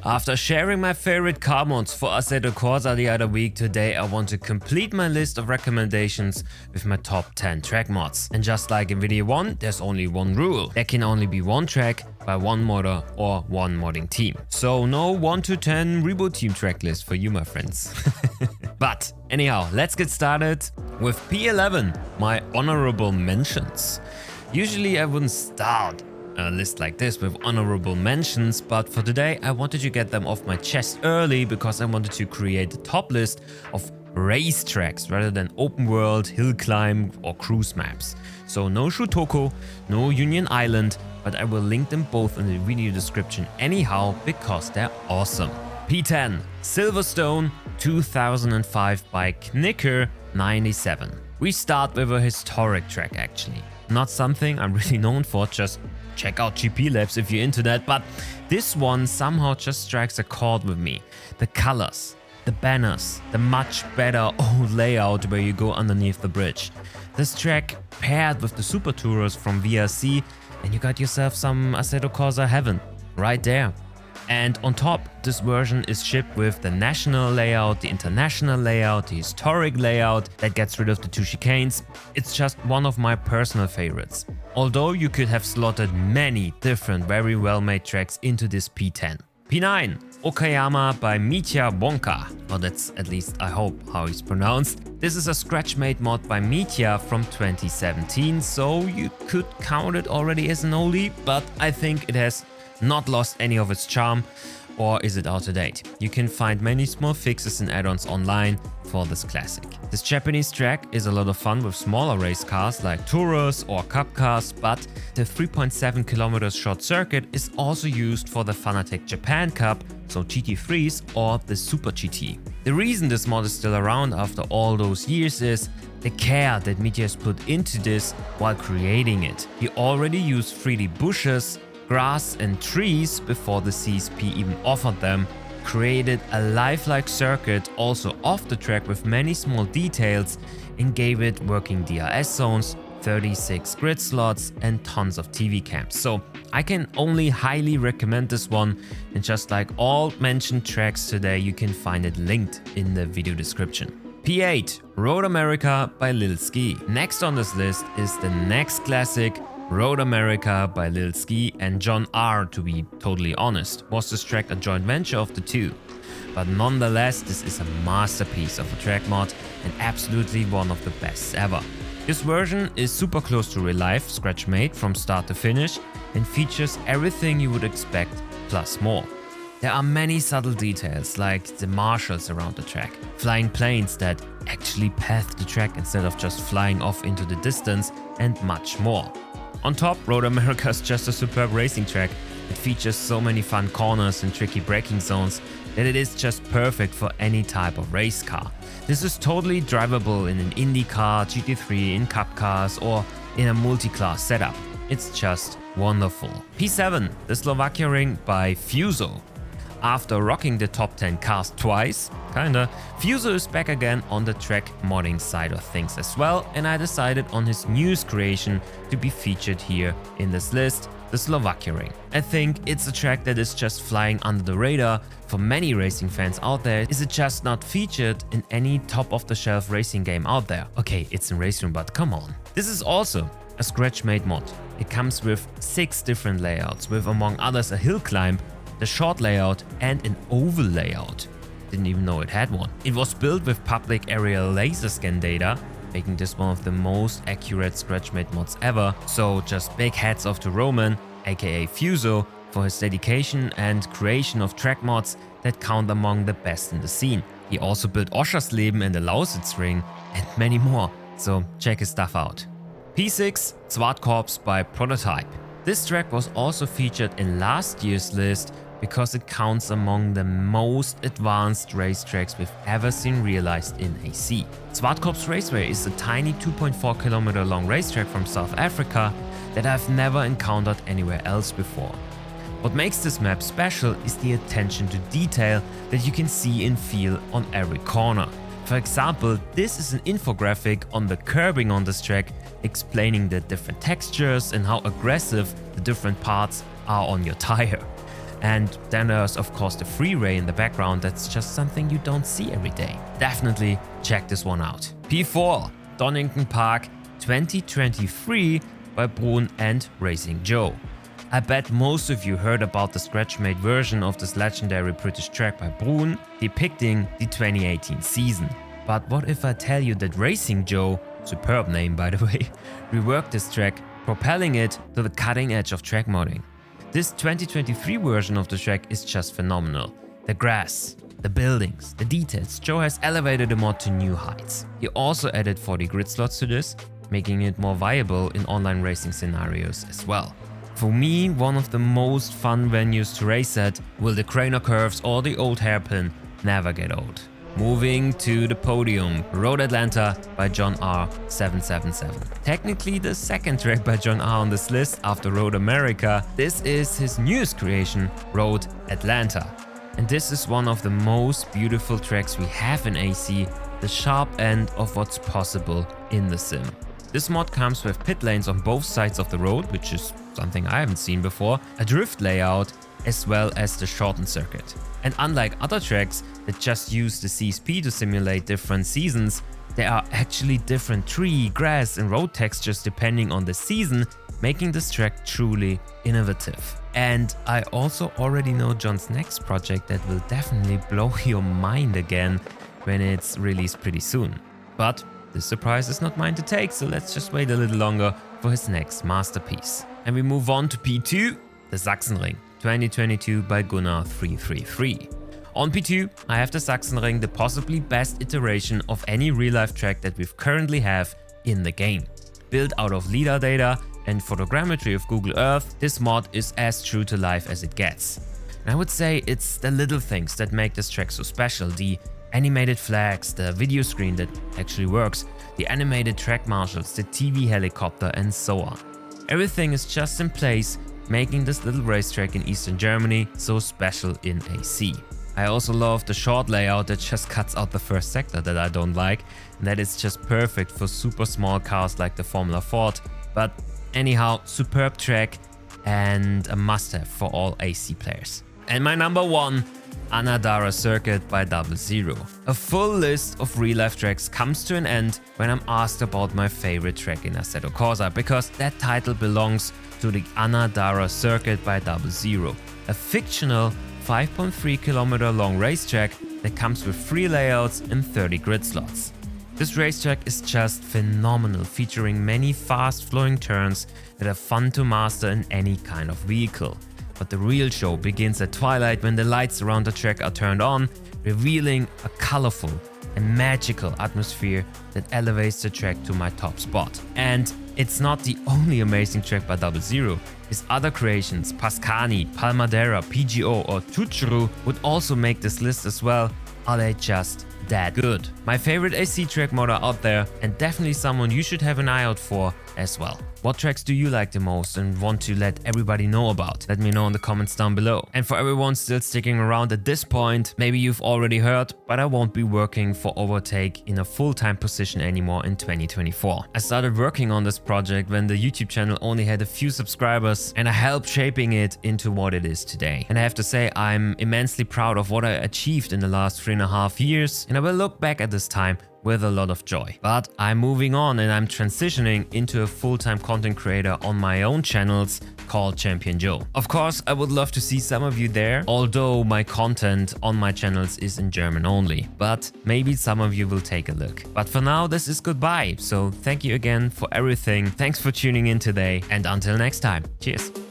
After sharing my favorite car mods for Assetto Corsa the other week, today I want to complete my list of recommendations with my top 10 track mods. And just like in video 1, there's only one rule. There can only be one track by one modder or one modding team. So no 1 to 10 reboot team track list for you, my friends. But anyhow, let's get started with P11, my honorable mentions. Usually I wouldn't start a list like this with honorable mentions, but for today I wanted to get them off my chest early because I wanted to create the top list of race tracks rather than open world, hill climb or cruise maps. So no Shutoko, no Union Island, but I will link them both in the video description anyhow because they're awesome. P10, Silverstone 2005 by Knicker97. We start with a historic track actually. Not something I'm really known for, just check out GP Labs if you're into that, but this one somehow just strikes a chord with me. The colors, the banners, the much better old layout where you go underneath the bridge. This track paired with the Super Tourers from VRC and you got yourself some Assetto Corsa heaven right there. And on top, this version is shipped with the national layout, the international layout, the historic layout that gets rid of the two chicanes. It's just one of my personal favorites. Although you could have slotted many different very well made tracks into this P10. P9, Okama by Mitya Wonka. Well, that's at least I hope how it's pronounced. This is a scratch made mod by Mitya from 2017, so you could count it already as an oldie, but I think it has not lost any of its charm, or is it out of date? You can find many small fixes and add-ons online for this classic. This Japanese track is a lot of fun with smaller race cars like Tourers or Cup cars, but the 3.7 km short circuit is also used for the Fanatec Japan Cup, so GT3s or the Super GT. The reason this mod is still around after all those years is the care that Mitya has put into this while creating it. He already used 3D bushes, grass and trees before the CSP even offered them, created a lifelike circuit also off the track with many small details and gave it working DRS zones, 36 grid slots and tons of TV cams. So I can only highly recommend this one, and just like all mentioned tracks today, you can find it linked in the video description. P8, Road America by Lil Ski. Next on this list is the next classic, Road America by Lil Ski and John R, to be totally honest. Was this track a joint venture of the two? But nonetheless, this is a masterpiece of a track mod and absolutely one of the best ever. This version is super close to real life, scratch made from start to finish, and features everything you would expect plus more. There are many subtle details like the marshals around the track, flying planes that actually path the track instead of just flying off into the distance, and much more. On top, Road America is just a superb racing track. It features so many fun corners and tricky braking zones that it is just perfect for any type of race car. This is totally drivable in an Indy car, GT3, in Cup cars or in a multi-class setup. It's just wonderful. P7, the Slovakia Ring by Fuso. After rocking the top 10 cars twice, Fuso is back again on the track modding side of things as well, and I decided on his newest creation to be featured here in this list, the Slovakia Ring. I think it's a track that is just flying under the radar for many racing fans out there. Is it just not featured in any top-of-the-shelf racing game out there? Okay, it's in Race Room, but come on. This is also a scratch-made mod. It comes with 6 different layouts, with among others a hill climb, the short layout and an oval layout. Didn't even know it had one. It was built with public aerial laser scan data, making this one of the most accurate scratch-made mods ever. So just big hats off to Roman, aka Fuso, for his dedication and creation of track mods that count among the best in the scene. He also built Oschersleben and the Lausitzring and many more, so check his stuff out. P6, SWAT Cors by Prototype. This track was also featured in last year's list because it counts among the most advanced racetracks we've ever seen realized in AC. SWAT Cors Raceway is a tiny 2.4 km long racetrack from South Africa that I've never encountered anywhere else before. What makes this map special is the attention to detail that you can see and feel on every corner. For example, this is an infographic on the curbing on this track explaining the different textures and how aggressive the different parts are on your tire. And then there's of course the freeway in the background. That's just something you don't see every day. Definitely check this one out. P4, Donington Park 2023 by Brun and Racing Joe. I bet most of you heard about the scratch-made version of this legendary British track by Brun depicting the 2018 season. But what if I tell you that Racing Joe, superb name by the way, reworked this track, propelling it to the cutting edge of track modding. This 2023 version of the track is just phenomenal. The grass, the buildings, the details, Joe has elevated the mod to new heights. He also added 40 grid slots to this, making it more viable in online racing scenarios as well. For me, one of the most fun venues to race at, will the Craner Curves or the Old Hairpin never get old. Moving to the podium, Road Atlanta by John R 777. Technically the second track by John R on this list after Road America. This is his newest creation, Road Atlanta. And this is one of the most beautiful tracks we have in AC, the sharp end of what's possible in the sim. This mod comes with pit lanes on both sides of the road, which is something I haven't seen before, a drift layout, as well as the shortened circuit. And unlike other tracks that just use the CSP to simulate different seasons, there are actually different tree, grass and road textures depending on the season, making this track truly innovative. And I also already know John's next project that will definitely blow your mind again when it's released pretty soon. But this surprise is not mine to take, so let's just wait a little longer for his next masterpiece. And we move on to P2, the Saxonring 2022 by Gunnar 333. On P2, I have the Saxonring, the possibly best iteration of any real-life track that we currently have in the game. Built out of LiDAR data and photogrammetry of Google Earth, this mod is as true to life as it gets. And I would say it's the little things that make this track so special. The animated flags, the video screen that actually works, the animated track marshals, the TV helicopter and so on. Everything is just in place, making this little racetrack in Eastern Germany so special in AC. I also love the short layout that just cuts out the first sector that I don't like, and that is just perfect for super small cars like the Formula Ford. But anyhow, superb track and a must-have for all AC players. And my number one, Anadara Circuit by 00. A full list of real-life tracks comes to an end when I'm asked about my favorite track in Assetto Corsa, because that title belongs to the Anadara Circuit by 00, a fictional 5.3 km long racetrack that comes with 3 layouts and 30 grid slots. This racetrack is just phenomenal, featuring many fast-flowing turns that are fun to master in any kind of vehicle. But the real show begins at twilight when the lights around the track are turned on, revealing a colorful and magical atmosphere that elevates the track to my top spot. And it's not the only amazing track by 00. His other creations, Pascani, Palmadera, PGO or Tuchuru, would also make this list as well. Are they just that good? My favorite AC track modder out there, and definitely someone you should have an eye out for as well. What tracks do you like the most and want to let everybody know about? Let me know in the comments down below. And for everyone still sticking around at this point, maybe you've already heard, but I won't be working for Overtake in a full-time position anymore in 2024. I started working on this project when the YouTube channel only had a few subscribers, and I helped shaping it into what it is today. And I have to say, I'm immensely proud of what I achieved in the last 3.5 years, and I will look back at this time with a lot of joy. But I'm moving on and I'm transitioning into a full-time content creator on my own channels called ChampionJoe. Of course, I would love to see some of you there, although my content on my channels is in German only. But maybe some of you will take a look. But for now, this is goodbye. So thank you again for everything. Thanks for tuning in today, and until next time. Cheers.